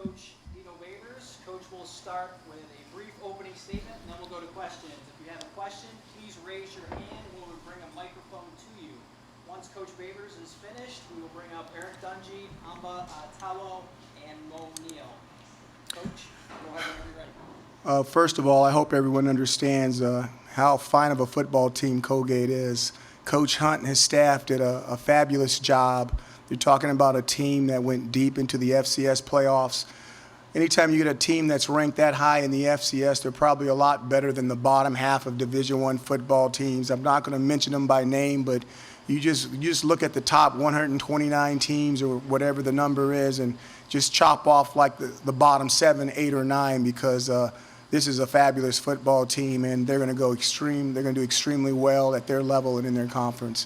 Coach Dino Babers. Coach will start with a brief opening statement, and then we'll go to questions. If you have a question, please raise your hand, and we'll bring a microphone to you. Once Coach Babers is finished, we will bring up Eric Dungy, Amba Tawo, and Mo Neal. Coach, go ahead whenever you're ready. First of all, I hope everyone understands how fine of a football team Colgate is. Coach Hunt and his staff did a fabulous job. You're talking about a team that went deep into the FCS playoffs. Anytime you get a team that's ranked that high in the FCS, they're probably a lot better than the bottom half of Division I football teams. I'm not going to mention them by name, but you just look at the top 129 teams or whatever the number is and just chop off like the bottom 7, 8, or 9 because this is a fabulous football team and they're going to go extreme. They're going to do extremely well at their level and in their conference.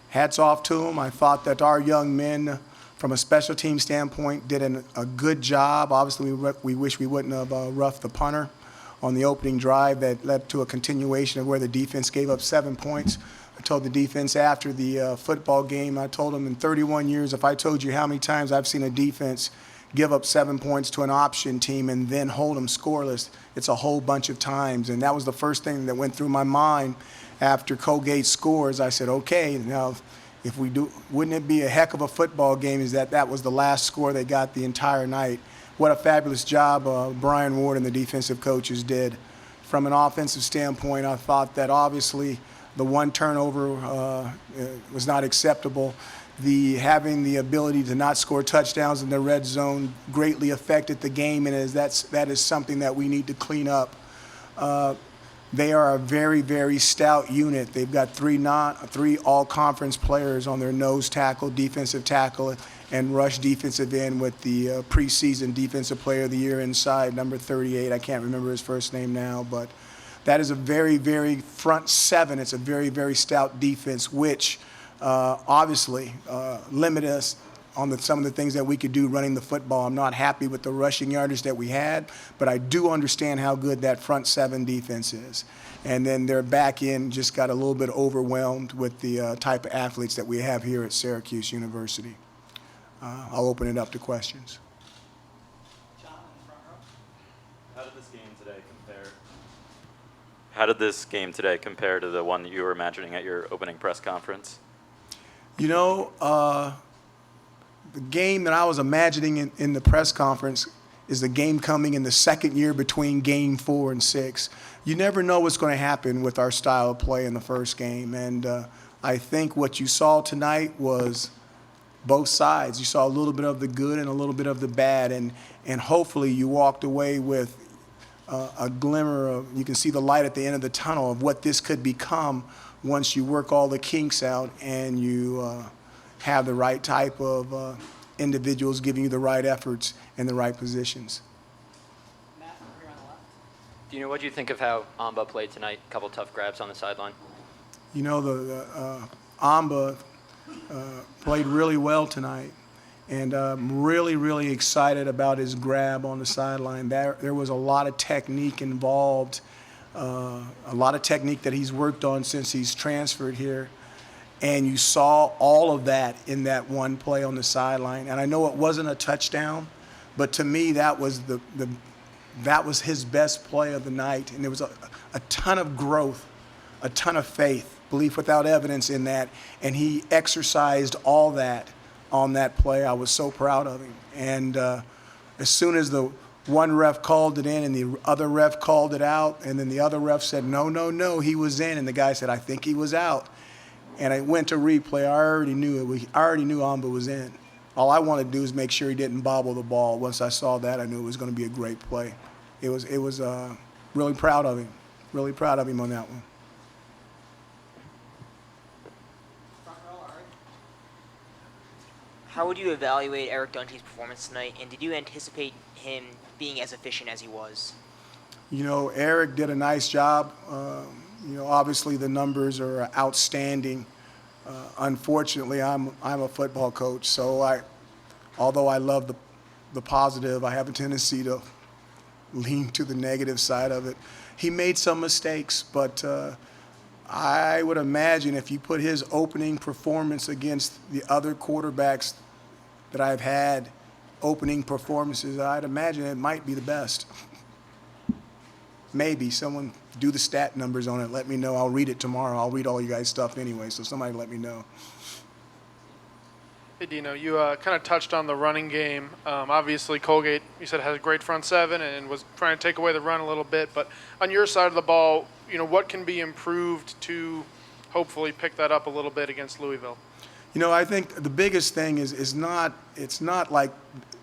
Hats off to them. I thought that our young men, from a special team standpoint, did a good job. Obviously, we wish we wouldn't have roughed the punter on the opening drive that led to a continuation of where the defense gave up 7 points. I told the defense after the football game, I told them in 31 years, if I told you how many times I've seen a defense give up 7 points to an option team and then hold them scoreless, it's a whole bunch of times. And that was the first thing that went through my mind after Colgate scores. I said, okay, now if we do, wouldn't it be a heck of a football game is that was the last score they got the entire night. What a fabulous job Brian Ward and the defensive coaches did. From an offensive standpoint, I thought that obviously the one turnover was not acceptable. Having the ability to not score touchdowns in the red zone greatly affected the game, and that is something that we need to clean up. They are a very, very stout unit. They've got three all-conference players on their nose tackle, defensive tackle, and rush defensive end with the preseason defensive player of the year inside, number 38. I can't remember his first name now, but that is a very, very front seven. It's a very, very stout defense, which obviously limit us on some of the things that we could do running the football. I'm not happy with the rushing yardage that we had, but I do understand how good that front seven defense is. And then their back end just got a little bit overwhelmed with the type of athletes that we have here at Syracuse University. I'll open it up to questions. John in the front row. How did this game today compare to the one that you were imagining at your opening press conference? You know, the game that I was imagining in the press conference is the game coming in the second year between game 4 and 6. You never know what's going to happen with our style of play in the first game. And I think what you saw tonight was both sides. You saw a little bit of the good and a little bit of the bad. And hopefully you walked away with a glimmer of, you can see the light at the end of the tunnel of what this could become once you work all the kinks out and you have the right type of individuals giving you the right efforts in the right positions. Matt, over here on the left. Dino, what do you think of how Amba played tonight? A couple tough grabs on the sideline. You know, the Amba played really well tonight, and I'm really, really excited about his grab on the sideline. There was a lot of technique involved, a lot of technique that he's worked on since he's transferred here. And you saw all of that in that one play on the sideline. And I know it wasn't a touchdown, but to me that was that was his best play of the night. And there was a ton of growth, a ton of faith, belief without evidence in that. And he exercised all that on that play. I was so proud of him. And as soon as the one ref called it in and the other ref called it out, and then the other ref said, no, no, no, he was in. And the guy said, I think he was out. And I went to replay. I already knew Amba was in. All I wanted to do is make sure he didn't bobble the ball. Once I saw that, I knew it was going to be a great play. It was really proud of him. Really proud of him on that one. Front row, Ari. How would you evaluate Eric Dungy's performance tonight, and did you anticipate him being as efficient as he was? You know, Eric did a nice job. You know, obviously the numbers are outstanding. Unfortunately, I'm a football coach, so although I love the positive, I have a tendency to lean to the negative side of it. He made some mistakes, but I would imagine if you put his opening performance against the other quarterbacks that I've had opening performances, I'd imagine it might be the best. Maybe someone do the stat numbers on it. Let me know. I'll read it tomorrow. I'll read all you guys' stuff anyway, so somebody let me know. Hey, Dino, you kind of touched on the running game. Obviously, Colgate, you said, has a great front seven and was trying to take away the run a little bit. But on your side of the ball, what can be improved to hopefully pick that up a little bit against Louisville? I think the biggest thing is it's not like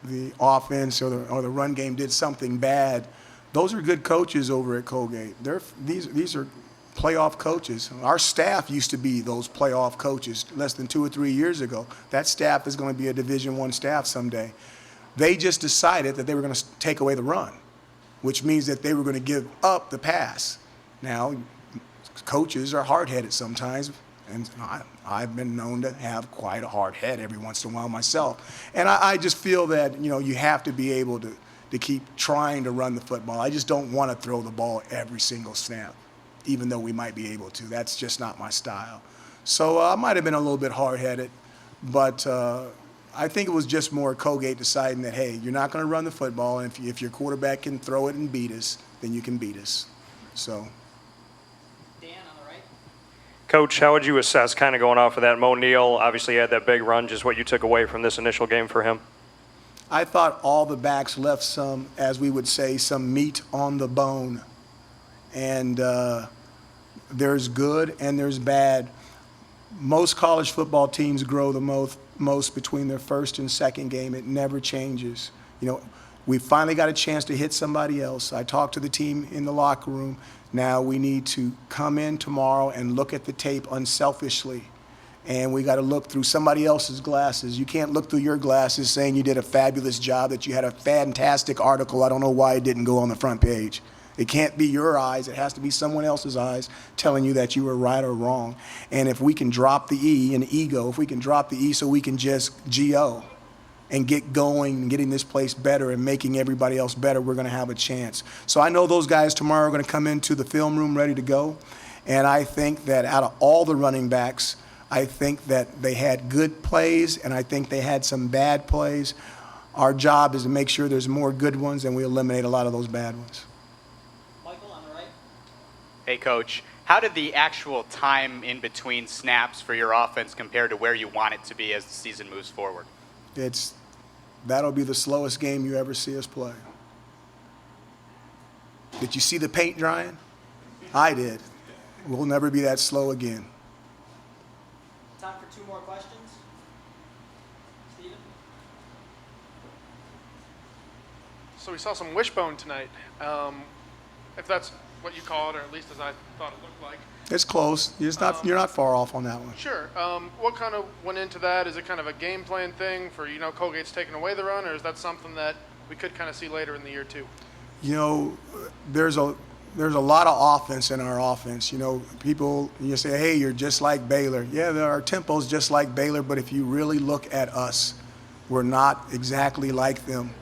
the offense or the run game did something bad. Those are good coaches over at Colgate. These are playoff coaches. Our staff used to be those playoff coaches less than 2 or 3 years ago. That staff is going to be a Division I staff someday. They just decided that they were going to take away the run, which means that they were going to give up the pass. Now, coaches are hard-headed sometimes, and I've been known to have quite a hard head every once in a while myself. And I just feel that, you have to be able to keep trying to run the football. I just don't want to throw the ball every single snap, even though we might be able to. That's just not my style. So I might have been a little bit hard-headed, but I think it was just more Colgate deciding that, hey, you're not going to run the football, and if your quarterback can throw it and beat us, then you can beat us. So. Dan on the right. Coach, how would you assess kind of going off of that? Mo Neal obviously had that big run, just what you took away from this initial game for him? I thought all the backs left some, as we would say, some meat on the bone. And there's good and there's bad. Most college football teams grow the most between their first and second game. It never changes. We finally got a chance to hit somebody else. I talked to the team in the locker room. Now we need to come in tomorrow and look at the tape unselfishly. And we got to look through somebody else's glasses. You can't look through your glasses saying you did a fabulous job, that you had a fantastic article. I don't know why it didn't go on the front page. It can't be your eyes. It has to be someone else's eyes telling you that you were right or wrong. And if we can drop the E in ego, if we can drop the E so we can just G-O and get going and getting this place better and making everybody else better, we're going to have a chance. So I know those guys tomorrow are going to come into the film room ready to go. And I think that out of all the running backs, I think that they had good plays, and I think they had some bad plays. Our job is to make sure there's more good ones, and we eliminate a lot of those bad ones. Michael on the right. Hey, Coach, how did the actual time in between snaps for your offense compare to where you want it to be as the season moves forward? That'll be the slowest game you ever see us play. Did you see the paint drying? I did. We'll never be that slow again. Time for 2 more questions. Steven? So we saw some wishbone tonight, if that's what you call it, or at least as I thought it looked like. It's close. You're not far off on that one. Sure. What kind of went into that? Is it kind of a game plan thing for, Colgate's taking away the run, or is that something that we could kind of see later in the year too? There's a lot of offense in our offense. People, you say, hey, you're just like Baylor. Yeah, our tempo's just like Baylor, but if you really look at us, we're not exactly like them.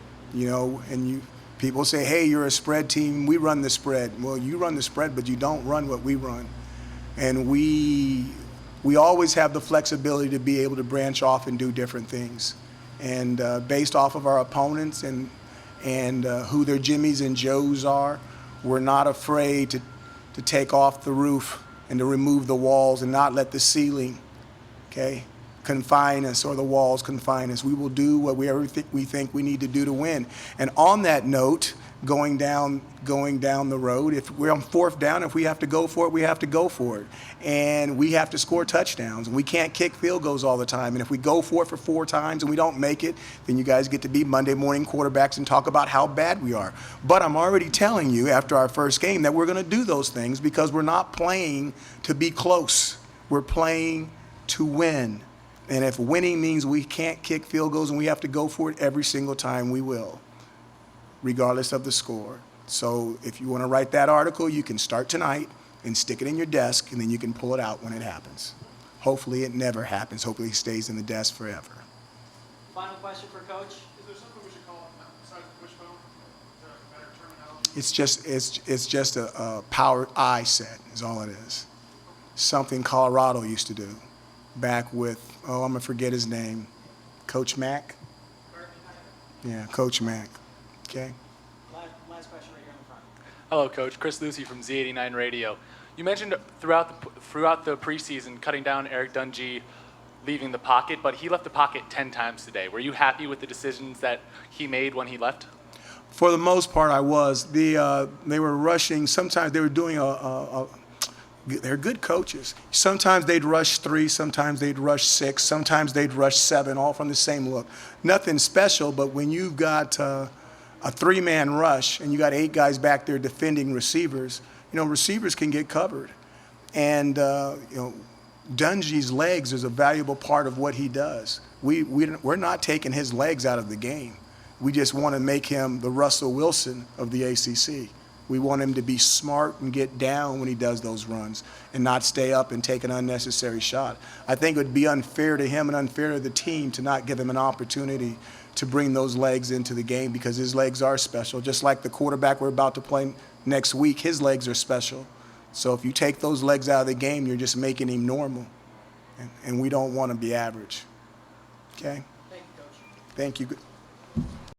People say, hey, you're a spread team. We run the spread. Well, you run the spread, but you don't run what we run. And we always have the flexibility to be able to branch off and do different things. And based off of our opponents and who their Jimmies and Joes are, we're not afraid to take off the roof and to remove the walls and not let the ceiling, confine us, or the walls confine us. We will do whatever we think we need to do to win. And on that note, going down the road, if we're on 4th down, if we have to go for it, we have to go for it. And we have to score touchdowns. And we can't kick field goals all the time. And if we go for it for 4 times and we don't make it, then you guys get to be Monday morning quarterbacks and talk about how bad we are. But I'm already telling you after our first game that we're going to do those things because we're not playing to be close. We're playing to win. And if winning means we can't kick field goals and we have to go for it every single time, we will, regardless of the score. So if you want to write that article, you can start tonight and stick it in your desk, and then you can pull it out when it happens. Hopefully it never happens. Hopefully it stays in the desk forever. Final question for Coach. Is there something we should call it besides the wishbone? Is there a better terminology? It's just a powered eye set is all it is. Something Colorado used to do back with, I'm going to forget his name, Coach Mack? Yeah, Coach Mack. Okay. Last question right here in the front. Hello, Coach. Chris Lucy from Z89 Radio. You mentioned throughout the preseason cutting down Eric Dungy, leaving the pocket, but he left the pocket 10 times today. Were you happy with the decisions that he made when he left? For the most part, I was. They were rushing. Sometimes they were doing they're good coaches. Sometimes they'd rush 3, sometimes they'd rush 6, sometimes they'd rush 7, all from the same look. Nothing special, but when you've got a 3-man rush and you got 8 guys back there defending receivers, receivers can get covered. And, Dungy's legs is a valuable part of what he does. We're not taking his legs out of the game. We just want to make him the Russell Wilson of the ACC. We want him to be smart and get down when he does those runs and not stay up and take an unnecessary shot. I think it would be unfair to him and unfair to the team to not give him an opportunity to bring those legs into the game because his legs are special. Just like the quarterback we're about to play next week, his legs are special. So if you take those legs out of the game, you're just making him normal. And we don't want to be average. Okay? Thank you, Coach. Thank you.